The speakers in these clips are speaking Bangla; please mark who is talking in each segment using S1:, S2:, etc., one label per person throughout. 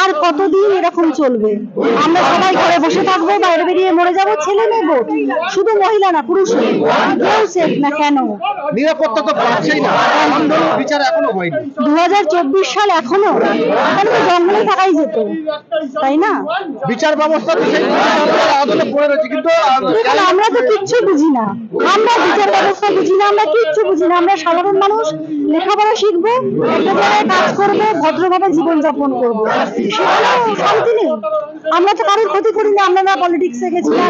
S1: আর কতদিন এরকম চলবে? আমরা সবাই ঘরে বসে থাকবো, বাইরে বেরিয়ে মরে যাবো? ছেলে মেয়ে ভোট, শুধু মহিলা না পুরুষ কেউ সেফ না। কেন?
S2: নিরাপত্তা তো পাচ্ছেই না, বিচার এখনো হয়নি।
S1: 2024 সাল এখনো, এখানে তো জঙ্গলে থাকাই যেত, তাই না?
S2: বিচার ব্যবস্থা তো সেই আদলে পড়ে রয়েছে, কিন্তু
S1: দেখুন, আমরা তো কিচ্ছু বুঝি না, আমরা বিচার ব্যবস্থা বুঝি না, আমরা কিচ্ছু বুঝি না। আমরা সাধারণ মানুষ, লেখাপড়া শিখবো, একটা জায়গায় কাজ করবো, ভদ্রভাবে জীবনযাপন করবো, সেখানে শান্তি নেই। আমরা তো কারোর ক্ষতি করি না, আমরা না পলিটিক্সে গেছি, না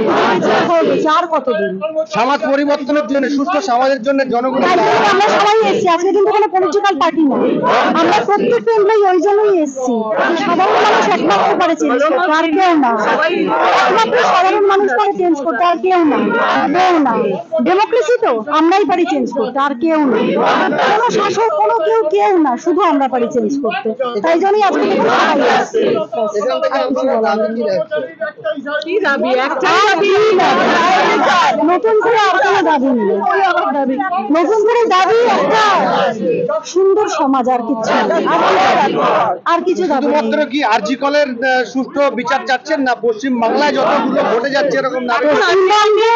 S1: গেছি। আর কতদিন?
S2: সমাজ পরিবর্তনের জন্য, সুস্থ সমাজের জন্য জনগণ
S1: তাই জন্য আমরা সবাই এসেছি। আজকে কিন্তু কোনো পলিটিক্যাল পার্টি না, আমরা প্রত্যেকটা এমপ্লয়ি ওই জন্যই এসেছি। সাধারণ মানুষ একমাত্র পারে চেঞ্জ করতে, আর কেউ না। একমাত্র সাধারণ মানুষ পারে চেঞ্জ করতে, আর কেউ না, কেউ না। ডেমোক্রেসি তো আমরাই পারি চেঞ্জ করতে, আর কেউ না। কোনো শাসক, কোনো কেউ না, শুধু আমরা পারি চেঞ্জ করতে। তাই জন্যই আজকে থেকে সবাই এসেছি। আর কিছু বলার নেই। নতুন করে আর কোনো দাবি নেই, নতুন করে দাবি একটা সুন্দর সমাজ, আর কিছু আর কিছু দাবি নেই।
S2: শুধুমাত্র কি আরজি কলের সুষ্ঠু বিচার চাচ্ছেন, না পশ্চিম বাংলায় যতগুলো ঘটে যাচ্ছে এরকম না?
S1: পশ্চিমবঙ্গে,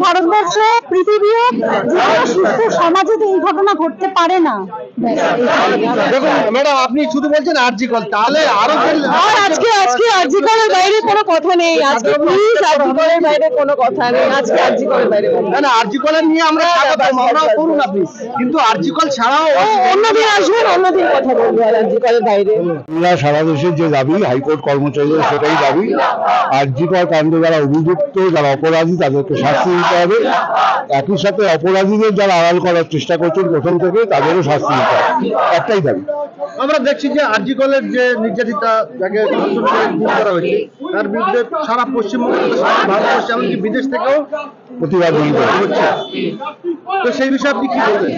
S1: ভারতবর্ষ, পৃথিবীও যে কোনো সুস্থ সমাজে তো এই ঘটনা ঘটতে পারে না।
S2: দেখুন ম্যাডাম, আপনি শুধু বলছেন আরজি কল, তাহলে আরো
S1: আজকে আরজি কলের বাইরে কোনো কথা নেই। আজকে প্লিজ আরজি কলের বাইরে কোনো কথা নেই। আজকে আরজি কলের বাইরে
S2: না, আরজি কলের নিয়ে আমরা আমরাও করুন আপনি, কিন্তু আরজি কল ছাড়াও
S1: অন্যদিন আসবেন, অন্যদিন কথা বলবো। আর আরজি কলের বাইরে
S3: সারা দেশের যে দাবি, হাইকোর্ট কর্মচারীদের সেটাই দাবি। আরজি কর কাণ্ডে যারা অভিযুক্ত, যারা অপরাধী, তাদেরকে শাস্তি দিতে হবে। একই সাথে অপরাধীদের যারা আড়াল করার চেষ্টা করছেন প্রথম থেকে, তাদেরও শাস্তি দিতে হবে। একটাই দাবি।
S2: আমরা দেখছি যে আরজি কলের যে নির্যাতিতা, যাকে ধর্ষণ করে খুন করা হয়েছে, তার বিরুদ্ধে সারা পশ্চিমবঙ্গ, সারা ভারতবর্ষে, এমনকি বিদেশ থেকেও
S3: প্রতিবাদ
S2: হচ্ছে। তো সেই বিষয়ে আপনি কি বলবেন?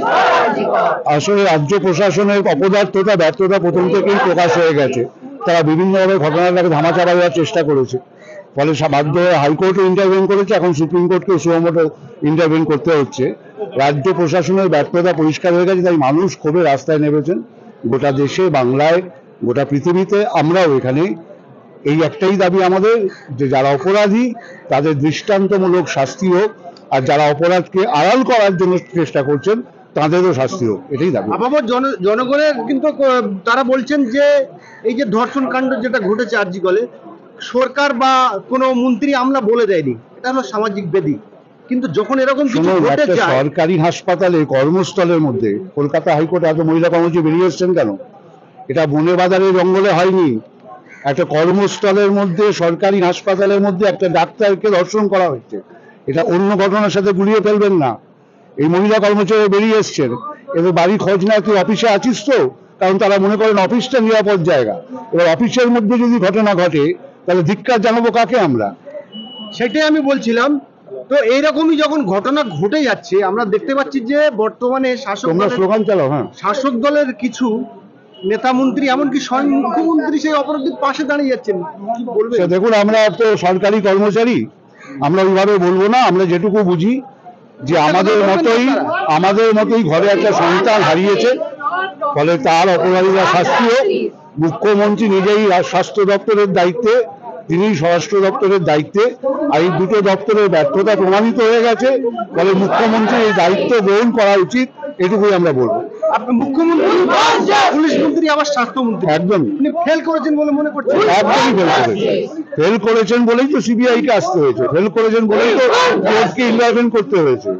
S3: আসলে রাজ্য প্রশাসনের অপদার্থতা, ব্যর্থতা প্রথম থেকেই প্রকাশ হয়ে গেছে। তারা বিভিন্নভাবে ঘটনাটাকে ধামাচাপা দেওয়ার চেষ্টা করেছে, ফলে বাধ্য হয়ে হাইকোর্টও ইন্টারভেন করেছে, এখন সুপ্রিম কোর্টকে সুমোটো ইন্টারভেন করতে হচ্ছে। রাজ্য প্রশাসনের ব্যর্থতা পরিষ্কার হয়ে গেছে, তাই মানুষ ক্ষোভে রাস্তায় নেমেছেন। গোটা দেশে, বাংলায়, গোটা পৃথিবীতে, আমরাও এখানে এই একটাই দাবি আমাদের, যে যারা অপরাধী তাদের দৃষ্টান্তমূলক শাস্তি হোক, আর যারা অপরাধকে আড়াল করার জন্য চেষ্টা করছেন তাদেরও শাস্তি হোক, এটাই দাবি।
S2: আপামর জনগণের কিন্তু তারা বলছেন যে এই যে ধর্ষণ কাণ্ড যেটা ঘটেছে আরজি কলে, সরকার বা কোনো মন্ত্রী আমলা বলে দেয়নি, এটা হলো সামাজিক বেদি। কিন্তু যখন এরকম কিছু ঘটে যায়,
S3: সরকারি হাসপাতালে, কর্মস্থলের মধ্যে, কলকাতা হাইকোর্টে এত মহিলা কর্মচারী বেরিয়ে এসছেন কেন? এটা বনে বাজারে জঙ্গলে হয়নি। একটা কর্মস্থলের মধ্যে, সরকারি হাসপাতালের মধ্যে একটা ডাক্তারকে ধর্ষণ করা হচ্ছে। এটা অন্য ঘটনার সাথে গুলিয়ে ফেলবেন না। এই মহিলা কর্মচারী বেরিয়ে এসছেন, এদের বাড়ি খোঁজ না, তুই অফিসে আছিস তো? কারণ তারা মনে করেন অফিসটা নিরাপদ জায়গা। এবার অফিসের মধ্যে যদি ঘটনা ঘটে, তাহলে ধিক্কার জানাবো কাকে আমরা?
S2: সেটাই আমি বলছিলাম। তো এইরকমই যখন ঘটনা ঘটে যাচ্ছে, আমরা দেখতে পাচ্ছি যে বর্তমানে
S3: স্লোগান চালাও। হ্যাঁ,
S2: শাসক দলের কিছু নেতা মন্ত্রী, এমনকি স্বয়ং মুখ্যমন্ত্রী সেই অপরাধীর পাশে দাঁড়িয়ে যাচ্ছেন। কি বলবেন?
S3: দেখুন, আমরা তো সরকারি কর্মচারী, আমরা ওইভাবে বলবো না। আমরা যেটুকু বুঝি যে আমাদের মতোই ঘরে একটা সন্তান হারিয়েছে, ফলে তার অপরাধীরা শাস্তি হোক। মুখ্যমন্ত্রী নিজেই স্বাস্থ্য দপ্তরের দায়িত্বে, তিনি স্বরাষ্ট্র দপ্তরের দায়িত্বে, আর এই দুটো দপ্তরের ব্যর্থতা প্রমাণিত হয়ে গেছে। ফলে মুখ্যমন্ত্রী এই দায়িত্ব গ্রহণ করা উচিত, এটুকুই আমরা বলবো।
S2: আপনি মুখ্যমন্ত্রী, পুলিশ মন্ত্রী, আবার স্বাস্থ্যমন্ত্রী,
S3: একদম
S2: ফেল করেছেন বলে মনে করছেন?
S3: একদমই ফেল করেছেন বলেই তো সিবিআই কে আসতে হয়েছে, ফেল করেছেন বলেই তো কোর্টকে ইন্টারভেন করতে হয়েছে।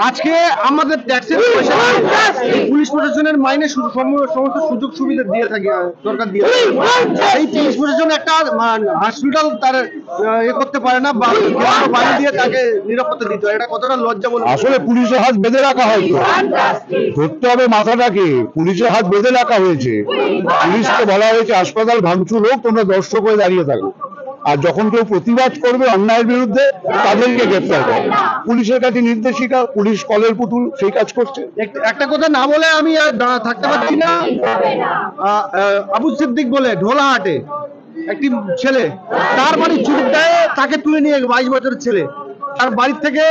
S2: আজকে আমাদের ট্যাক্সের পয়সা পুলিশ প্রশাসনের মাইনে সমস্ত সুযোগ সুবিধা দিয়ে থাকে সরকার, দিয়ে এই পুলিশ প্রশাসন একটা হসপিটাল তার করতে পারে না, বা বাড়ি দিয়ে তাকে নিরাপত্তা দিতে হয়। এটা কতটা লজ্জা বলে?
S3: আসলে পুলিশের হাত বেঁধে রাখা হয়তো, ধরতে হবে মাথাটাকে। পুলিশের হাত বেঁধে রাখা হয়েছে। পুলিশকে বলা হয়েছে হাসপাতাল ভাঙচুর হোক, তোমরা দর্শক হয়ে দাঁড়িয়ে থাকো, আর যখন কেউ প্রতিবাদ করবে অন্যায়ের বিরুদ্ধে, তাদেরকে গ্রেপ্তার করে। পুলিশের কাছে নির্দেশিকা, পুলিশ কলের পুতুল, সেই কাজ করছে।
S2: একটা কথা না বলে আমি আর থাকতে পারছি না। আবু সিদ্দিক বলে ঢোলাহাটে একটি ছেলে, তার বাড়ি চুপ দেয়, তাকে তুলে নিয়ে 22 বছরের ছেলে, তার বাড়ি থেকে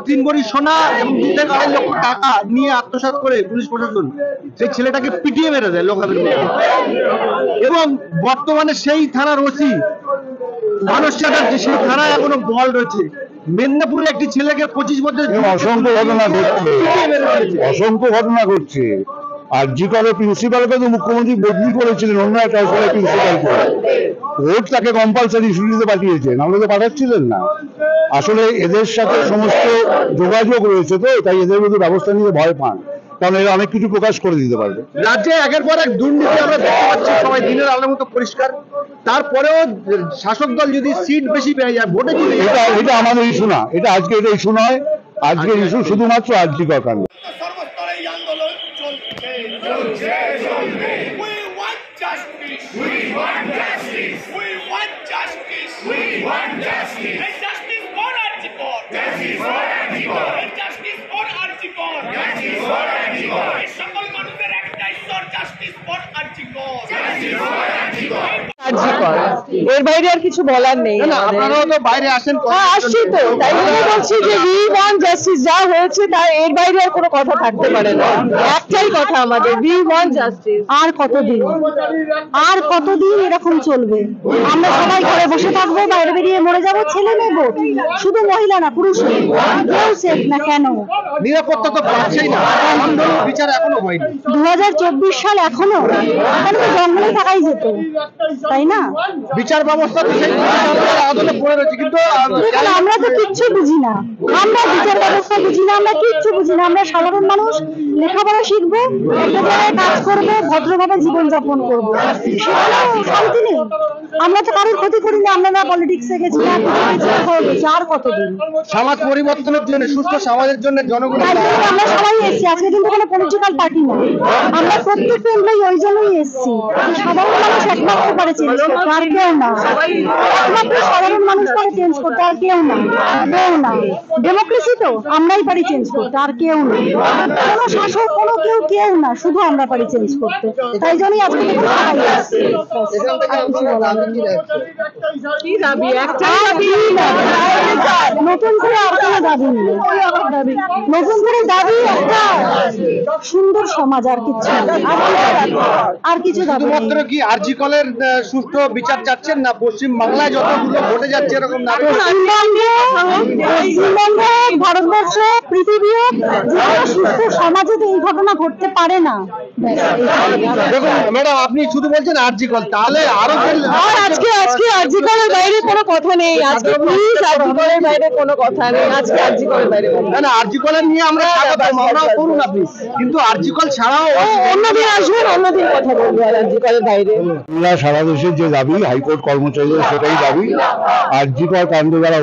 S2: 3 ভরি সোনা এবং 2 থেকে 2.5 লক্ষ টাকা নিয়ে আত্মসাৎ করে পুলিশ প্রশাসন সেই ছেলেটাকে পিটিয়ে মেরে দেয় লোকালের মধ্যে। এবং বর্তমানে সেই থানার ওসি মানস চ্যাটার্জি সেই থানায় এখনো বহাল রয়েছে। মেদিনীপুরে একটি ছেলেকে 25 বছর
S3: অসংখ্য ঘটনা ঘটছে, অসংখ্য ঘটনা ঘটছে। আর জি করে প্রিন্সিপালকে তো মুখ্যমন্ত্রী বদলি করেছিলেন অন্য একটা স্কুলের প্রিন্সিপাল করে, রোড তাকে কম্পালসারি ছুটিতে পাঠিয়েছে, নাহলে তো পাঠাচ্ছিলেন না। আসলে এদের সাথে সমস্ত যোগাযোগ রয়েছে, তো তাই এদের মধ্যে ব্যবস্থা নিতে ভয় পান, কারণ এরা অনেক কিছু প্রকাশ করে দিতে পারবে।
S2: রাজ্যে একের পর এক দুর্নীতি আমরা দেখতে পাচ্ছি, সবাই দিনের আলোর মতো পরিষ্কার। তারপরেও শাসক দল যদি সিট বেশি পেয়ে যায়, ভোটে জিতে যায়।
S3: এটা আমাদের ইস্যু না, এটা আজকে এটা ইস্যু নয়, আজকের ইস্যু শুধুমাত্র আরজি কর কাণ্ড।
S4: সর্বস্তরে এই আন্দোলন চলছে। We want justice. We want justice. We want justice. We want justice. And justice for Arjikor. Justice for Arjikor. And justice for Arjikor. Justice for Arjikor. এই সকল মানুষের একটাই স্বর, justice for Arjikor. Justice for Arjikor.
S5: কার্যকর, এর বাইরে আর কিছু বলার নেই।
S2: না, আপনারাও তো বাইরে আসেন,
S5: আসছি তো, তাই জন্য বলছি যে উই ওয়ান্ট জাস্টিস। যা হয়েছে তার এর বাইরে আর কোনো কথা থাকতে পারে না। একটাই কথা আমাদের, উই ওয়ান্ট জাস্টিস।
S1: আর কতদিন, আর কতদিন এরকম চলবে? আমরা সবাই ঘরে বসে থাকবো, বাইরে বেরিয়ে মরে যাবো, ছেলে মেয়ে ভোট, শুধু মহিলা না পুরুষ কেউ সেফ না। কেন?
S2: নিরাপত্তা তো পাচ্ছেই না, আন্দোলন বিচার এখনো হয়নি।
S1: 2024 সাল এখনো, এখানে তো জঙ্গলে থাকাই যেত, তাই না?
S2: বিচার ব্যবস্থা তো সেই আদালতে পড়ে রয়েছে, কিন্তু
S1: দেখুন, আমরা তো কিচ্ছু বুঝি না, আমরা বিচার ব্যবস্থা বুঝি না, আমরা কিচ্ছু বুঝি না। আমরা সাধারণ মানুষ, লেখাপড়া শিখবো, একটা জায়গায় কাজ করবো, ভদ্রভাবে জীবনযাপন করবো, সেখানে শান্তি নেই। আমরা তো কারোর ক্ষতি করি না, আমরা না পলিটিক্সে গেছি না গেছি। আর কতদিন?
S2: সমাজ পরিবর্তনের জন্য, সুস্থ সমাজের জন্য জনগণ
S1: তাই জন্য আমরা সবাই এসেছি। আজকে কিন্তু কোনো পলিটিক্যাল পার্টি না, আমরা প্রত্যেকটা এমপ্লয়ি ওই জন্যই এসেছি। সাধারণ মানুষ একমাত্র পারে চেঞ্জ করতে, আর কেউ না। একমাত্র সাধারণ মানুষ পারে চেঞ্জ করতে, আর কেউ না, কেউ না। ডেমোক্রেসি তো আমরাই পারি চেঞ্জ করতে, আর কেউ না। কোনো শাসক, কোনো কেউ না, শুধু আমরা পারি চেঞ্জ করতে। তাই জন্যই আজকে কিন্তু সবাই এসেছি। আর কিছু বলার নেই।
S5: কি দাবি? একটাই
S1: আর
S5: দাবি।
S1: কি দাবি? নতুন করে আর কোনো দাবি নেই। নতুন করে দাবি একটা সুন্দর সমাজ, আর কিছু না। আর কিছু দাবি নেই।
S2: শুধুমাত্র কি আরজি কলের সুষ্ঠু বিচার চাচ্ছেন, না পশ্চিম বাংলায় যতগুলো ঘটে যাচ্ছে এরকম না?
S1: পশ্চিমবঙ্গে, ভারতবর্ষ, পৃথিবীও যে কোনো সুস্থ সমাজে তো এই ঘটনা ঘটতে পারে না।
S2: দেখুন ম্যাডাম, আপনি শুধু বলছেন আরজি কল, তাহলে আরো
S5: আর আজকে আরজিকরের বাইরে কোনো কথা নেই। আজকে প্লিজ আরজিকরের বাইরে কোনো কথা নেই। আজকে আরজিকরের বাইরে কোনো কথা
S2: না, আরজি কলের নিয়ে আমরা আমরাও করুন আপনি, কিন্তু আরজি কল ছাড়াও
S5: নেই। অন্যদিন আসবেন, অন্যদিন কথা বলবো। আর আরজিকরের বাইরে
S3: বাংলা সারা দেশের যে দাবি, হাইকোর্ট কর্মচারীদের সেটাই দাবি। আরজি কর কাণ্ড যারা